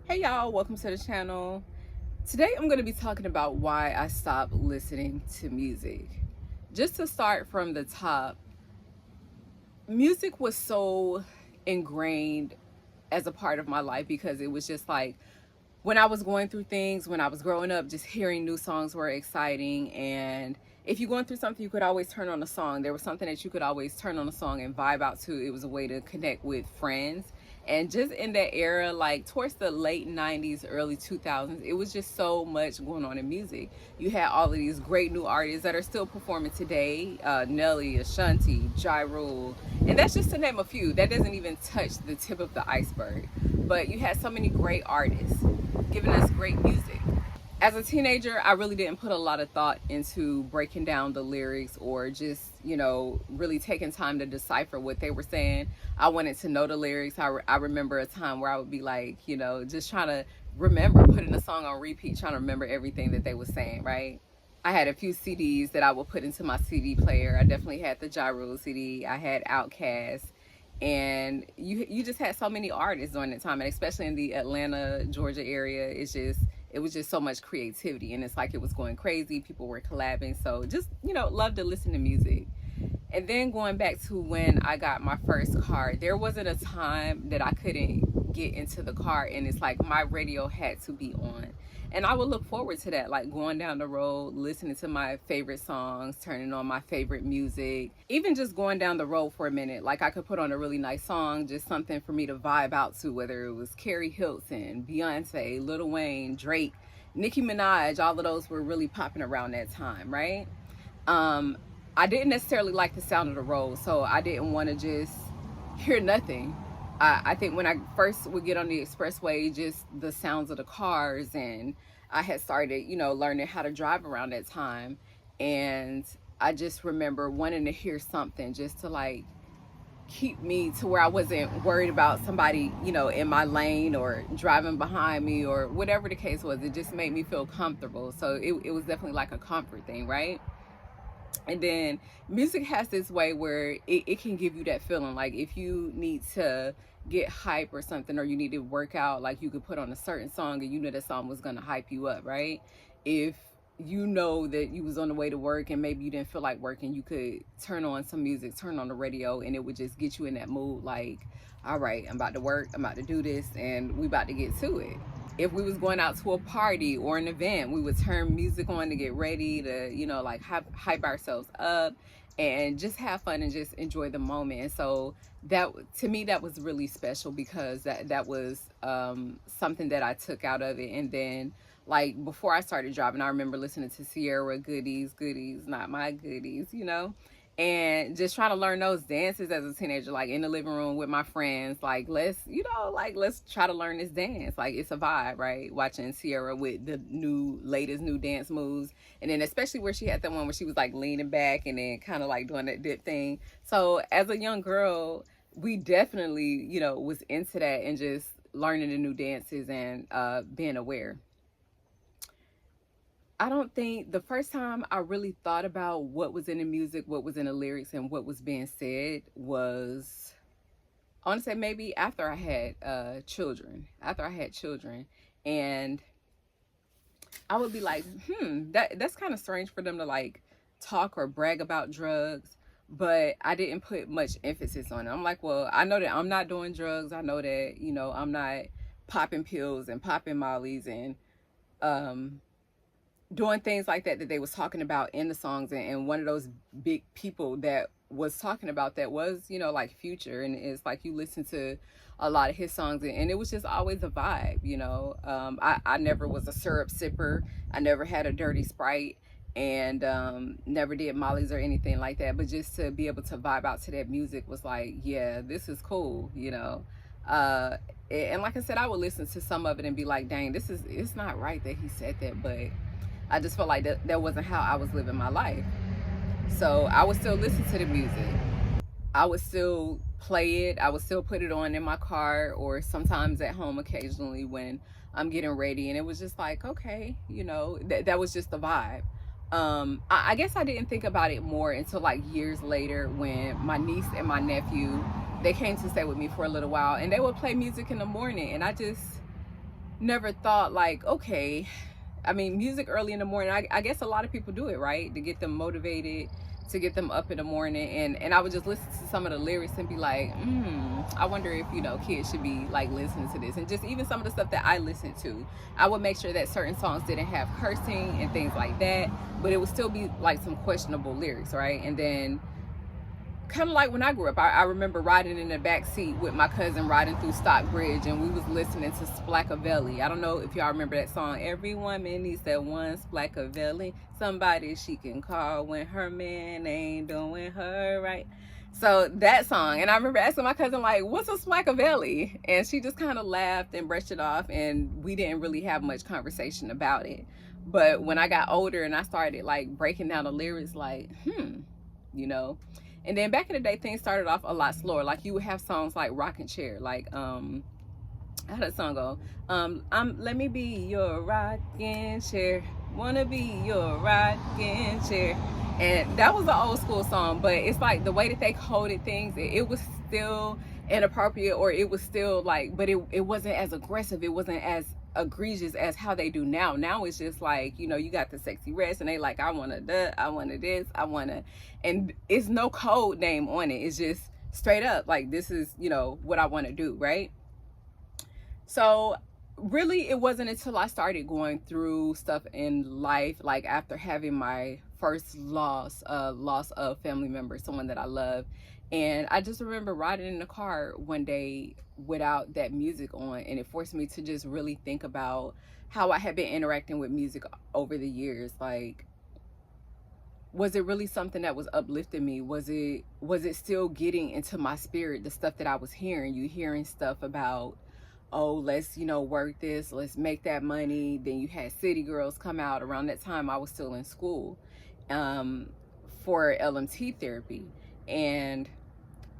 Hey y'all, welcome to the channel. Today I'm going to be talking about why I stopped listening to music. Just to start from the top, music was so ingrained as a part of my life because it was just like when I was going through things, when I was growing up, just hearing new songs were exciting. And if you're going through something, you could always turn on a song. There was something that you could always turn on a song and vibe out to. It was a way to connect with friends. And just in that era, like towards the late 90s, early 2000s, it was just so much going on in music. You had all of these great new artists that are still performing today, Nelly, Ashanti, Ja Rule, and that's just to name a few. That doesn't even touch the tip of the iceberg. But you had so many great artists giving us great music. As a teenager, I really didn't put a lot of thought into breaking down the lyrics or just, really taking time to decipher what they were saying. I wanted to know the lyrics. I remember a time where I would be like, just trying to remember, putting a song on repeat, trying to remember everything that they were saying, right? I had a few CDs that I would put into my CD player. I definitely had the Ja Rule CD. I had Outkast, and you just had so many artists during that time, and especially in the Atlanta, Georgia area, it was just so much creativity, and it's like it was going crazy. People were collabing, so just love to listen to music. And then going back to when I got my first car, there wasn't a time that I couldn't get into the car, and it's like my radio had to be on. And I would look forward to that, like going down the road, listening to my favorite songs, turning on my favorite music, even just going down the road for a minute. Like I could put on a really nice song, just something for me to vibe out to, whether it was Carrie Hilton, Beyonce, Lil Wayne, Drake, Nicki Minaj. All of those were really popping around that time, right? I didn't necessarily like the sound of the road, so I didn't want to just hear nothing. I think when I first would get on the expressway, just the sounds of the cars, and I had started, learning how to drive around that time. And I just remember wanting to hear something just to like keep me to where I wasn't worried about somebody, in my lane or driving behind me or whatever the case was. It just made me feel comfortable. So it was definitely like a comfort thing, right? And then music has this way where it can give you that feeling. Like if you need to get hype or something, or you need to work out, like you could put on a certain song and you know that song was gonna hype you up, right? If you know that you was on the way to work and maybe you didn't feel like working, you could turn on some music, turn on the radio, and it would just get you in that mood. Like, all right, I'm about to work, I'm about to do this, and we about to get to it. If we was going out to a party or an event, we would turn music on to get ready to, like hype ourselves up and just have fun and just enjoy the moment. And so that, to me, that was really special because that was something that I took out of it. And then like before I started driving, I remember listening to Sierra, Goodies, Goodies, Not My Goodies, and just trying to learn those dances as a teenager, like in the living room with my friends. Like let's try to learn this dance. Like it's a vibe, right? Watching Sierra with the latest new dance moves, and then especially where she had that one where she was like leaning back and then kind of like doing that dip thing. So as a young girl, we definitely was into that and just learning the new dances and being aware. I don't think the first time I really thought about what was in the music, what was in the lyrics, and what was being said was, I want to say maybe after I had children. After I had children, and I would be like, that's kind of strange for them to like talk or brag about drugs, but I didn't put much emphasis on it. I'm like, well, I know that I'm not doing drugs. I know that I'm not popping pills and popping mollies and doing things like that they was talking about in the songs. And one of those big people that was talking about that was like Future. And it's like you listen to a lot of his songs, and it was just always a vibe. I never was a syrup sipper. I never had a dirty Sprite, and never did mollies or anything like that. But just to be able to vibe out to that music was like, yeah, this is cool. And like I said, I would listen to some of it and be like, dang, it's not right that he said that, but I just felt like that wasn't how I was living my life. So I would still listen to the music. I would still play it. I would still put it on in my car or sometimes at home occasionally when I'm getting ready. And it was just like, okay, that was just the vibe. I guess I didn't think about it more until like years later when my niece and my nephew, they came to stay with me for a little while, and they would play music in the morning, and I just never thought like, okay, I mean, music early in the morning, I guess a lot of people do it, right? To get them motivated, to get them up in the morning. And I would just listen to some of the lyrics and be like, I wonder if, you know, kids should be like listening to this. And just even some of the stuff that I listened to, I would make sure that certain songs didn't have cursing and things like that, but it would still be like some questionable lyrics, right? And then kind of like when I grew up, I remember riding in the back seat with my cousin riding through Stockbridge, and we was listening to Splackavelli. I don't know if y'all remember that song. Every woman needs that one Splackavelli, somebody she can call when her man ain't doing her right. So that song, and I remember asking my cousin like, what's a Splackavelli? And she just kind of laughed and brushed it off, and we didn't really have much conversation about it. But when I got older and I started like breaking down the lyrics, like, you know. And then back in the day, things started off a lot slower. Like you would have songs like Rockin' Chair, like how that song go? Let me be your rocking chair, wanna be your rocking chair. And that was an old school song, but it's like the way that they coded things, it was still inappropriate, or it was still like, but it wasn't as aggressive, it wasn't as egregious as how they do now. Now it's just like, you know, you got the sexy rest and they like, I want to I want to this, I want to, and it's no code name on it. It's just straight up like, this is, you know, what I want to do, right? So really it wasn't until I started going through stuff in life, like after having my first loss of family member, someone that I love. And I just remember riding in the car one day without that music on, and it forced me to just really think about how I had been interacting with music over the years. Like, was it really something that was uplifting me? Was it still getting into my spirit, the stuff that I was hearing? You hearing stuff about, oh, let's, you know, work this, let's make that money. Then you had City Girls come out. Around that time I was still in school for LMT therapy. And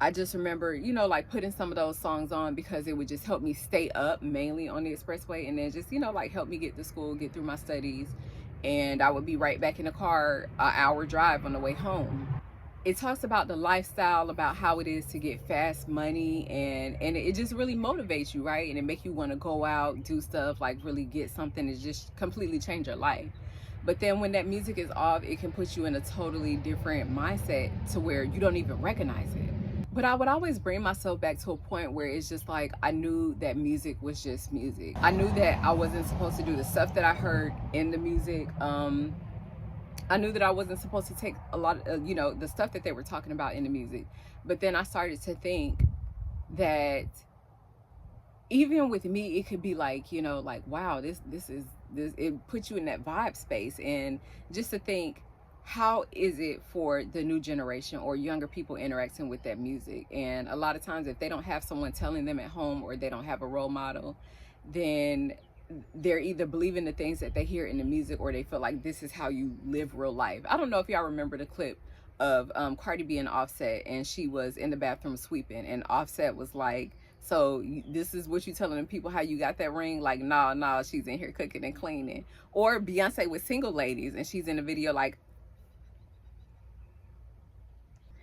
I just remember, you know, like putting some of those songs on because it would just help me stay up, mainly on the expressway, and then just, you know, like help me get to school, get through my studies. And I would be right back in the car, an hour drive on the way home. It talks about the lifestyle, about how it is to get fast money, and it just really motivates you, right? And it make you want to go out, do stuff, like really get something to just completely change your life. But then when that music is off, it can put you in a totally different mindset to where you don't even recognize it. But I would always bring myself back to a point where it's just like, I knew that music was just music. I knew that I wasn't supposed to do the stuff that I heard in the music. I knew that I wasn't supposed to take a lot of, you know, the stuff that they were talking about in the music. But then I started to think that even with me, it could be like, you know, like, wow, this, it puts you in that vibe space. And just to think, how is it for the new generation or younger people interacting with that music? And a lot of times, if they don't have someone telling them at home, or they don't have a role model, then they're either believing the things that they hear in the music, or they feel like this is how you live real life. I don't know if y'all remember the clip of Cardi B and Offset, and she was in the bathroom sweeping, and Offset was like, so this is what you telling them people, how you got that ring? Like, nah, she's in here cooking and cleaning. Or Beyonce with Single Ladies, and she's in the video like,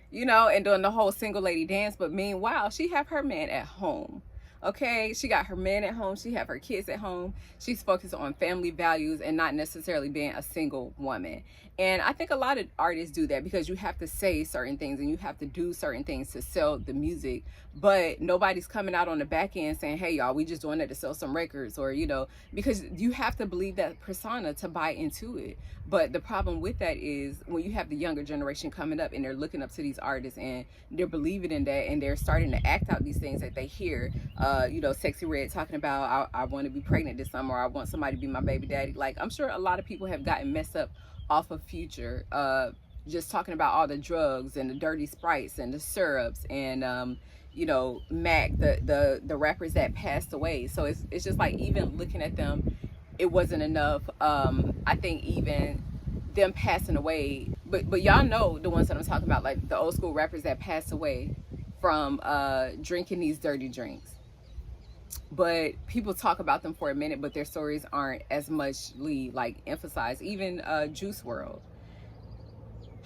you know, and doing the whole single lady dance. But meanwhile, she have her man at home. Okay, she got her man at home, she have her kids at home, she's focused on family values and not necessarily being a single woman. And I think a lot of artists do that because you have to say certain things and you have to do certain things to sell the music, but nobody's coming out on the back end saying, hey y'all, we just doing it to sell some records, or, you know, because you have to believe that persona to buy into it. But the problem with that is when you have the younger generation coming up and they're looking up to these artists and they're believing in that, and they're starting to act out these things that they hear, you know, Sexy Red talking about, I want to be pregnant this summer, or I want somebody to be my baby daddy. Like, I'm sure a lot of people have gotten messed up off of Future, just talking about all the drugs and the dirty Sprites and the syrups, and you know, Mac, the rappers that passed away. So it's just like, even looking at them, it wasn't enough. I think even them passing away, but y'all know the ones that I'm talking about, like the old school rappers that passed away from drinking these dirty drinks. But people talk about them for a minute, but their stories aren't as muchly like emphasized. Even Juice WRLD,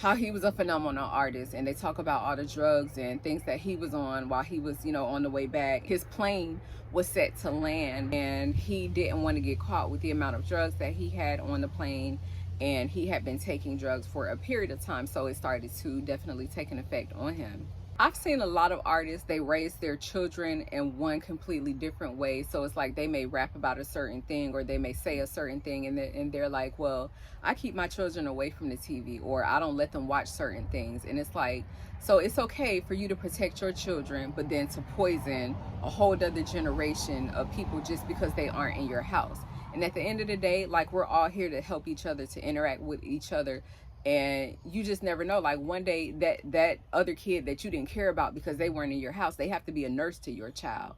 how he was a phenomenal artist, and they talk about all the drugs and things that he was on while he was, you know, on the way back. His plane was set to land, and he didn't want to get caught with the amount of drugs that he had on the plane, and he had been taking drugs for a period of time, so it started to definitely take an effect on him. I've seen a lot of artists, they raise their children in one completely different way. So it's like they may rap about a certain thing, or they may say a certain thing, and they're like, well, I keep my children away from the TV, or I don't let them watch certain things. And it's like, so it's okay for you to protect your children, but then to poison a whole other generation of people just because they aren't in your house. And at the end of the day, like, we're all here to help each other, to interact with each other. And you just never know, like, one day that other kid that you didn't care about because they weren't in your house, they have to be a nurse to your child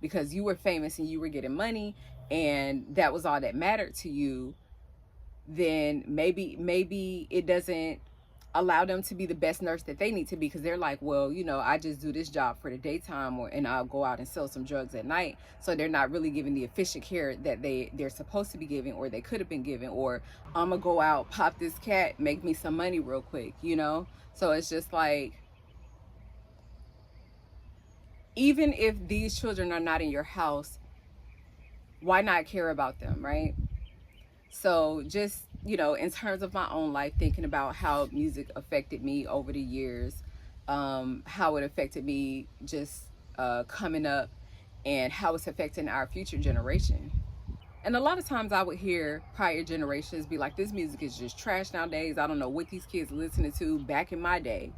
because you were famous and you were getting money, and that was all that mattered to you. Then maybe it doesn't allow them to be the best nurse that they need to be, because they're like, well, you know, I just do this job for the daytime, and I'll go out and sell some drugs at night. So they're not really giving the efficient care that they're supposed to be giving, or they could have been given. Or I'm gonna go out, pop this cat, make me some money real quick, you know. So it's just like, even if these children are not in your house, why not care about them, right? So just, you know, in terms of my own life, thinking about how music affected me over the years, how it affected me just coming up, and how it's affecting our future generation. And a lot of times I would hear prior generations be like, this music is just trash nowadays. I don't know what these kids are listening to. Back in my day,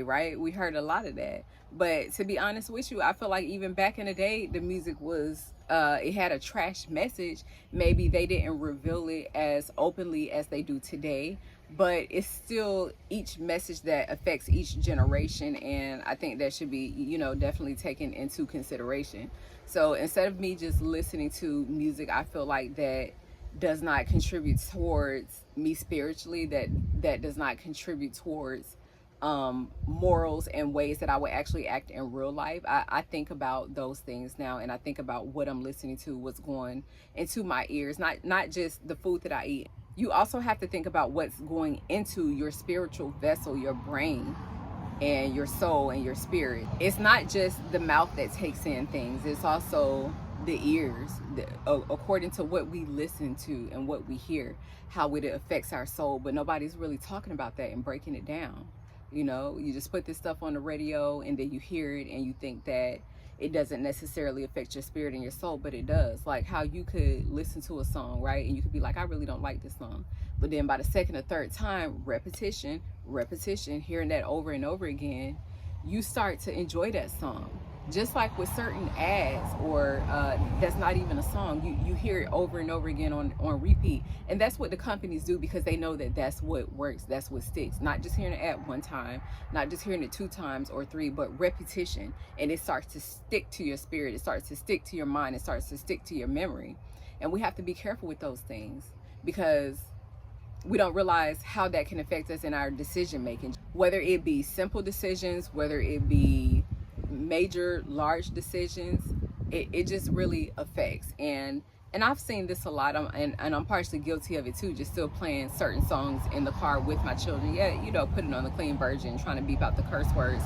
right? We heard a lot of that. But to be honest with you, I feel like even back in the day, the music was, it had a trash message. Maybe they didn't reveal it as openly as they do today, but it's still each message that affects each generation. And I think that should be, you know, definitely taken into consideration. So instead of me just listening to music, I feel like that does not contribute towards me spiritually, that does not contribute towards morals and ways that I would actually act in real life. I think about those things now, and I think about what I'm listening to, what's going into my ears, not just the food that I eat. You also have to think about what's going into your spiritual vessel, your brain and your soul and your spirit. It's not just the mouth that takes in things, it's also the ears, according to what we listen to and what we hear, how it affects our soul. But nobody's really talking about that and breaking it down. You know, you just put this stuff on the radio, and then you hear it and you think that it doesn't necessarily affect your spirit and your soul, but it does. Like how you could listen to a song, right, and you could be like, I really don't like this song, but then by the second or third time, repetition, hearing that over and over again, you start to enjoy that song. Just like with certain ads, or that's not even a song, you hear it over and over again on repeat. And that's what the companies do, because they know that that's what works, that's what sticks. Not just hearing an ad one time, not just hearing it 2 times or 3, but repetition. And it starts to stick to your spirit, it starts to stick to your mind, it starts to stick to your memory. And we have to be careful with those things, because we don't realize how that can affect us in our decision making, whether it be simple decisions, whether it be major large decisions. It just really affects. And I've seen this a lot, and I'm partially guilty of it too, just still playing certain songs in the car with my children. Yeah, you know, putting on the clean version, trying to beep out the curse words,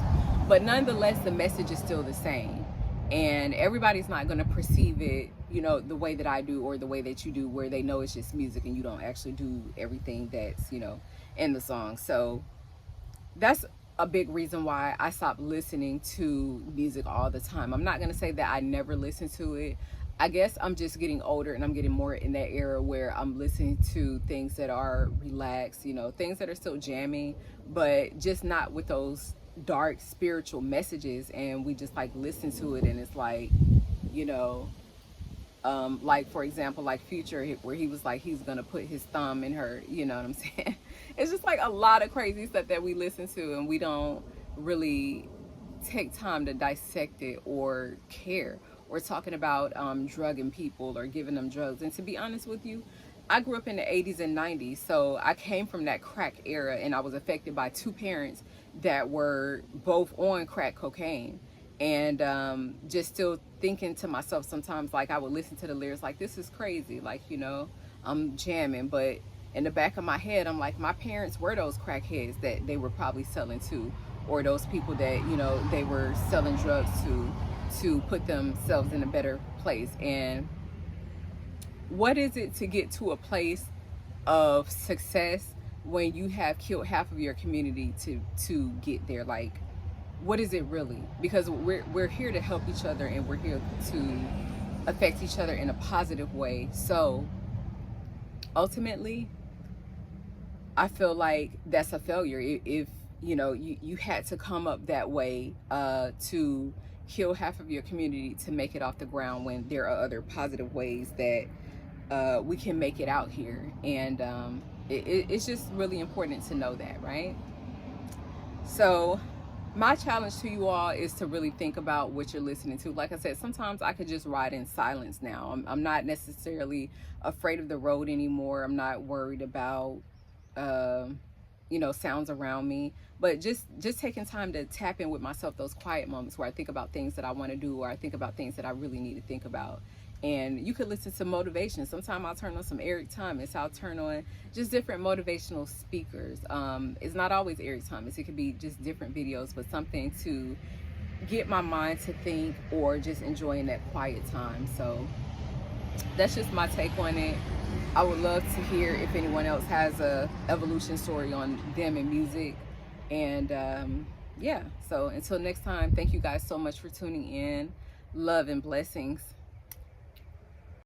but nonetheless the message is still the same. And everybody's not going to perceive it, you know, the way that I do, or the way that you do, where they know it's just music and you don't actually do everything that's, you know, in the song. So that's a big reason why I stopped listening to music all the time. I'm not going to say that I never listen to it. I guess I'm just getting older, and I'm getting more in that era where I'm listening to things that are relaxed, you know, things that are still jamming, but just not with those dark spiritual messages. And we just like listen to it, and it's like, you know, like for example, like Future, where he was like, he's gonna put his thumb in her, you know what I'm saying? It's just like a lot of crazy stuff that we listen to, and we don't really take time to dissect it or care. We're talking about drugging people or giving them drugs. And to be honest with you, I grew up in the 80s and 90s, so I came from that crack era, and I was affected by 2 parents that were both on crack cocaine. And just still thinking to myself sometimes, like I would listen to the lyrics like, this is crazy, like, you know, I'm jamming, but in the back of my head, I'm like, my parents were those crackheads that they were probably selling to, or those people that, you know, they were selling drugs to put themselves in a better place. And what is it to get to a place of success when you have killed half of your community to get there? Like, what is it really? Because we're here to help each other, and we're here to affect each other in a positive way. So ultimately, I feel like that's a failure. If you know, you had to come up that way to kill half of your community to make it off the ground, when there are other positive ways that we can make it out here. And it's just really important to know that, right? So my challenge to you all is to really think about what you're listening to. Like I said, sometimes I could just ride in silence now. I'm not necessarily afraid of the road anymore. I'm not worried about you know, sounds around me, but just taking time to tap in with myself, those quiet moments where I think about things that I want to do, or I think about things that I really need to think about. And you could listen to motivation. Sometimes I'll turn on some Eric Thomas. I'll turn on just different motivational speakers. It's not always Eric Thomas. It could be just different videos, but something to get my mind to think, or just enjoying that quiet time. So that's just my take on it. I would love to hear if anyone else has a evolution story on them in music. And yeah, so until next time, thank you guys so much for tuning in. Love and blessings.